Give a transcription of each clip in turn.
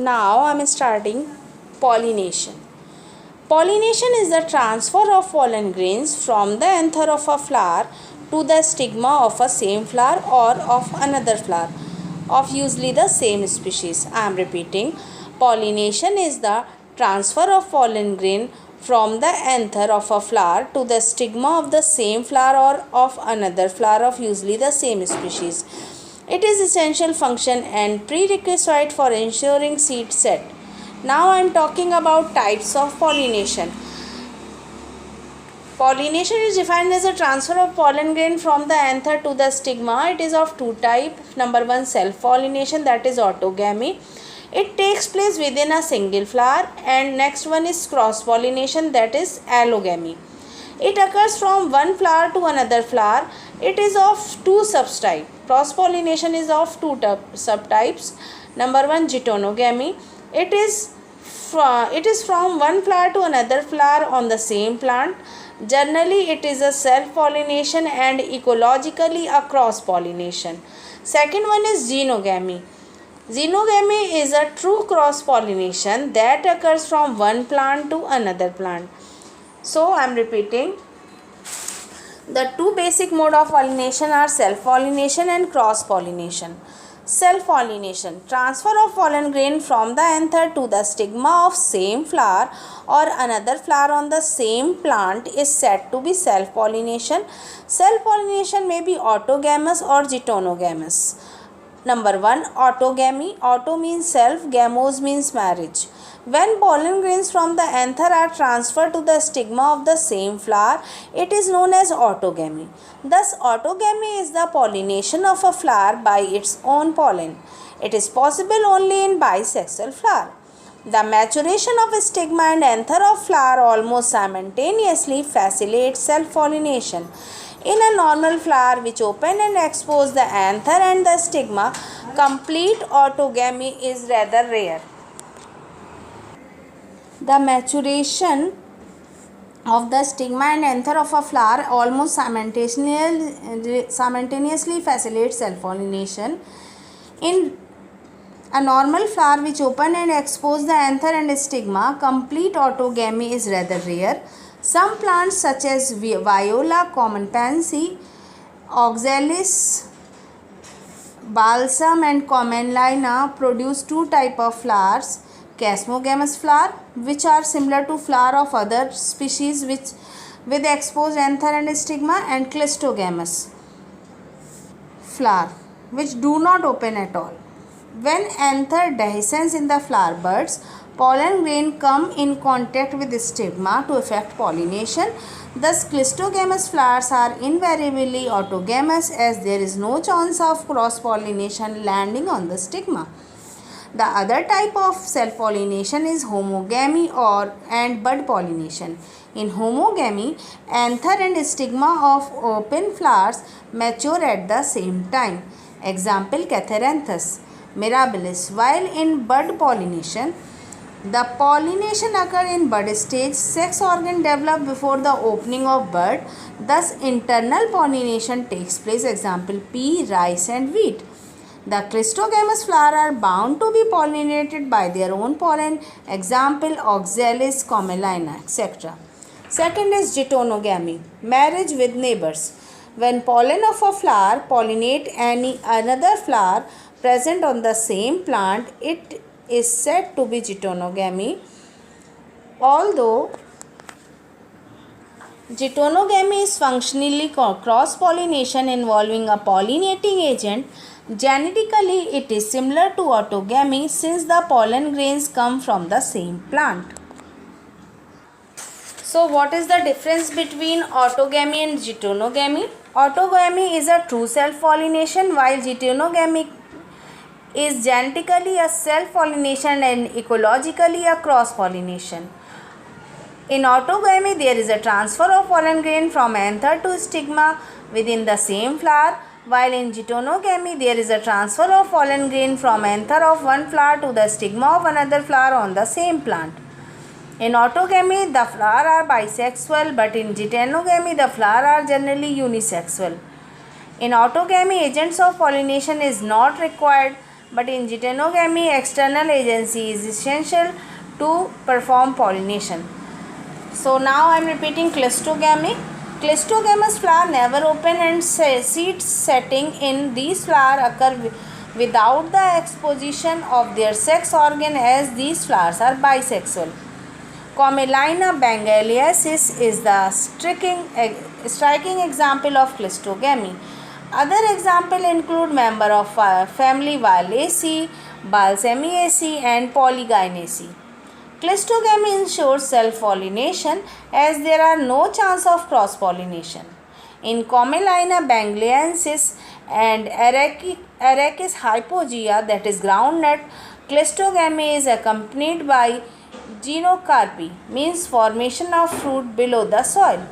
Now I am starting pollination. Pollination is the transfer of pollen grains from the anther of a flower to the stigma of a same flower or of another flower of usually the same species. I am repeating. Pollination is the transfer of pollen grain from the anther of a flower to the stigma of the same flower or of another flower of usually the same species. It is essential function and prerequisite for ensuring seed set. Now I am talking about types of pollination. Pollination is defined as a transfer of pollen grain from the anther to the stigma. It is of two types. Number one, self-pollination, that is autogamy. It takes place within a single flower, and next one is cross-pollination, that is allogamy. It occurs from one flower to another flower. It is of two subtypes. Cross-pollination is of two subtypes. Number one, geitonogamy. It is from one flower to another flower on the same plant. Generally, it is a self-pollination and ecologically a cross-pollination. Second one is xenogamy. Xenogamy is a true cross-pollination that occurs from one plant to another plant. So, I am repeating. The two basic modes of pollination are self-pollination and cross-pollination. Self-pollination, transfer of pollen grain from the anther to the stigma of same flower or another flower on the same plant is said to be self-pollination. Self-pollination may be autogamous or geitonogamy. Number 1, autogamy. Auto means self, gamos means marriage. When pollen grains from the anther are transferred to the stigma of the same flower, it is known as autogamy. Thus, autogamy is the pollination of a flower by its own pollen. It is possible only in bisexual flower. The maturation of a stigma and anther of flower almost simultaneously facilitates self-pollination. In a normal flower which open and expose the anther and the stigma, complete autogamy is rather rare. The maturation of the stigma and anther of a flower almost simultaneously facilitates self-pollination. In a normal flower which open and expose the anther and stigma, complete autogamy is rather rare. Some plants such as viola, common pansy, oxalis, balsam and commelina produce two types of flowers. Chasmogamous flower, which are similar to flower of other species with exposed anther and stigma, and clistogamous flower, which do not open at all. When anther dehiscence in the flower buds, pollen grain come in contact with the stigma to effect pollination. Thus, clistogamous flowers are invariably autogamous as there is no chance of cross-pollination landing on the stigma. The other type of self-pollination is homogamy and bud pollination. In homogamy, anther and stigma of open flowers mature at the same time. Example, Catharanthus mirabilis. While in bud pollination, the pollination occurs in bud stage. Sex organ develop before the opening of bud. Thus, internal pollination takes place. Example, pea, rice and wheat. The clistogamous flowers are bound to be pollinated by their own pollen. Example, oxalis, commelina, etc. Second is geitonogamy, marriage with neighbors. When pollen of a flower pollinate another flower present on the same plant, it is said to be geitonogamy. Although geitonogamy is functionally cross-pollination involving a pollinating agent, genetically it is similar to autogamy since the pollen grains come from the same plant. So what is the difference between autogamy and geitonogamy? Autogamy is a true self-pollination while geitonogamy is genetically a self-pollination and ecologically a cross-pollination. In autogamy, there is a transfer of pollen grain from anther to stigma within the same flower, while in geitonogamy, there is a transfer of pollen grain from anther of one flower to the stigma of another flower on the same plant. In autogamy, the flowers are bisexual, but in geitonogamy, the flowers are generally unisexual. In autogamy, agents of pollination is not required but in geitonogamy, external agency is essential to perform pollination. So now I am repeating cleistogamy. Cleistogamous flower never open and seeds setting in these flowers occur without the exposition of their sex organ, as these flowers are bisexual. Commelia bengalensis is the striking example of cleistogamy. Other examples include member of family Violaceae, Balsamiaceae and Polygynaceae. Cleistogamy ensures self-pollination as there are no chance of cross-pollination. In Commelia bengalensis and Arachis hypogea, that is groundnut, cleistogamy is accompanied by gynocarpy, means formation of fruit below the soil.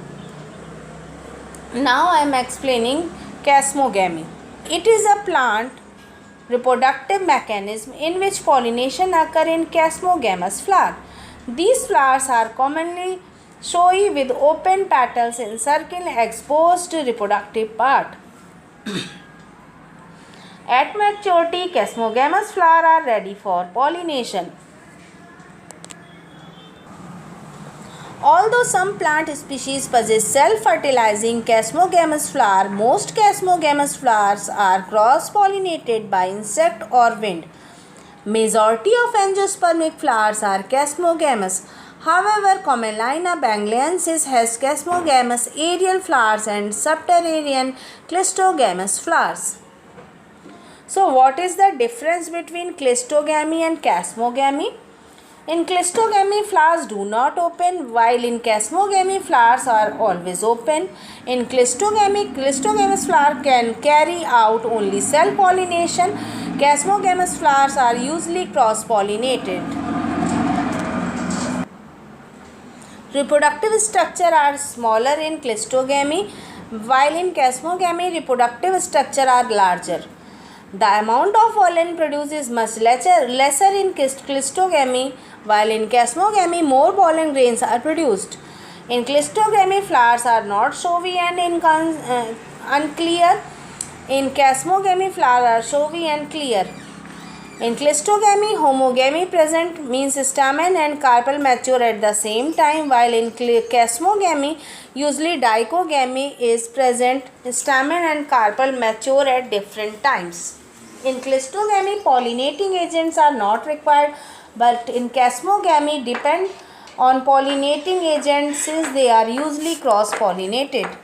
Now I am explaining chasmogamy. It is a plant reproductive mechanism in which pollination occurs in chasmogamous flower. These flowers are commonly showy with open petals encircling exposed reproductive part. At maturity, chasmogamous flowers are ready for pollination. Although some plant species possess self-fertilizing chasmogamous flower, most chasmogamous flowers are cross-pollinated by insect or wind. Majority of angiospermic flowers are chasmogamous. However, Commelia bengalensis has chasmogamous aerial flowers and subterranean cleistogamous flowers. So, what is the difference between cleistogamy and chasmogamy? In cleistogamy, flowers do not open, while in chasmogamy, flowers are always open. In cleistogamous flower can carry out only self-pollination. Chasmogamous flowers are usually cross-pollinated. Reproductive structure are smaller in cleistogamy, while in chasmogamy, reproductive structure are larger. The amount of pollen produced is much lesser in cleistogamy, while in chasmogamy more pollen grains are produced. In cleistogamy, flowers are not showy and unclear. In chasmogamy, flowers are showy and clear. In cleistogamy, homogamy present, means stamen and carpel mature at the same time, while in chasmogamy, usually dichogamy is present, stamen and carpel mature at different times. In cleistogamy, pollinating agents are not required, but in chasmogamy depend on pollinating agents since they are usually cross-pollinated.